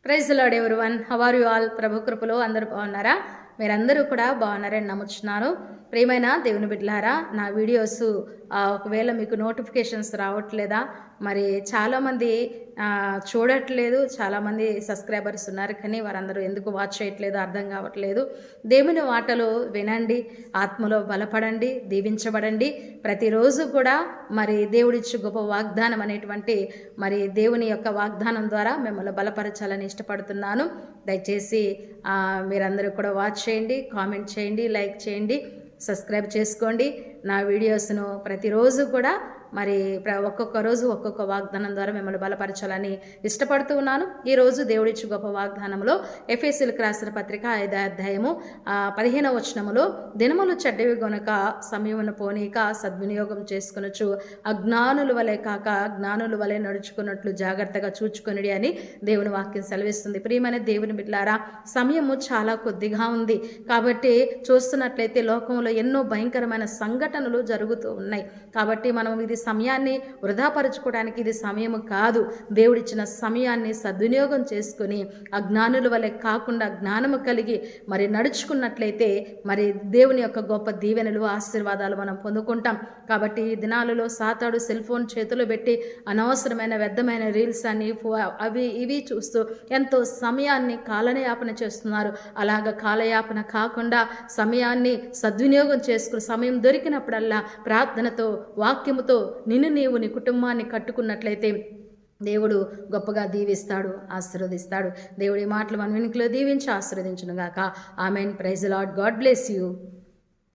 Praise the Lord everyone. How are you all? ప్రభు కృపలో అందరూ బాగున్నారా? మీరందరూ కూడా బాగున్నారని నమ్ముచున్నాను. ప్రియమైన దేవుని బిడ్డలారా, నా వీడియోస్ ఒకవేళ మీకు నోటిఫికేషన్స్ రావట్లేదా? మరి చాలామంది చూడట్లేదు, చాలామంది సబ్స్క్రైబర్స్ ఉన్నారు, కానీ వారందరూ ఎందుకు వాచ్ చేయట్లేదు అర్థం కావట్లేదు. దేవుని మాటలు వినండి, ఆత్మలో బలపడండి, దీవించబడండి. ప్రతిరోజు కూడా మరి దేవుడిచ్చు గొప్ప వాగ్దానం అనేటువంటి మరి దేవుని యొక్క వాగ్దానం ద్వారా మిమ్మల్ని బలపరచాలని ఇష్టపడుతున్నాను. దయచేసి మీరందరూ కూడా వాచ్ చేయండి, కామెంట్ చేయండి, లైక్ చేయండి, సబ్స్క్రైబ్ చేసుకోండి. నా వీడియోస్ను ప్రతిరోజు కూడా మరి ఒక్కొక్క రోజు ఒక్కొక్క వాగ్దానం ద్వారా మిమ్మల్ని బలపరచాలని ఇష్టపడుతూ ఉన్నాను. ఈరోజు దేవుడిచ్చు గొప్ప వాగ్దానంలో ఎఫెసీయులకు రాసిన పత్రిక 5వ అధ్యాయము 15వ వచనములో, దినములు చెడ్డవి గనుక సమయమును పోనీక సద్వినియోగం చేసుకొనొచ్చు, అజ్ఞానుల వలె కాక జ్ఞానుల వలె నడుచుకున్నట్లు జాగ్రత్తగా చూచుకొనిడి అని దేవుని వాక్యం సెలవిస్తుంది. ప్రియమైన దేవుని బిడ్డలారా, సమయము చాలా కొద్దిగా ఉంది కాబట్టి చూస్తున్నట్లయితే లోకంలో ఎన్నో భయంకరమైన సంఘటనలు జరుగుతూ ఉన్నాయి. కాబట్టి మనం ఇది సమయాన్ని వృధాపరచుకోవడానికి ఇది సమయము కాదు. దేవుడిచ్చిన సమయాన్ని సద్వినియోగం చేసుకుని అజ్ఞానుల వలె కాకుండా జ్ఞానము కలిగి మరి నడుచుకున్నట్లయితే మరి దేవుని యొక్క గొప్ప దీవెనలు, ఆశీర్వాదాలు మనం పొందుకుంటాం. కాబట్టి ఈ దినాలలో సాతాడు సెల్ ఫోన్ చేతిలో పెట్టి అనవసరమైన వ్యర్థమైన రీల్స్ అని అవి ఇవి చూస్తూ ఎంతో సమయాన్ని కాలయాపన చేస్తున్నారు. అలాగ కాలయాపన కాకుండా సమయాన్ని సద్వినియోగం చేసుకుని సమయం దొరికినప్పుడల్లా ప్రార్థనతో, వాక్యముతో నిన్ను నీవు నీ కుటుంబాన్ని కట్టుకున్నట్లయితే దేవుడు గొప్పగా దీవిస్తాడు, ఆశీర్వదిస్తాడు. దేవుడి మాటలు మన వెనుకలో దీవించి ఆశీర్వదించును గాక. Amen. Praise the Lord. God bless you.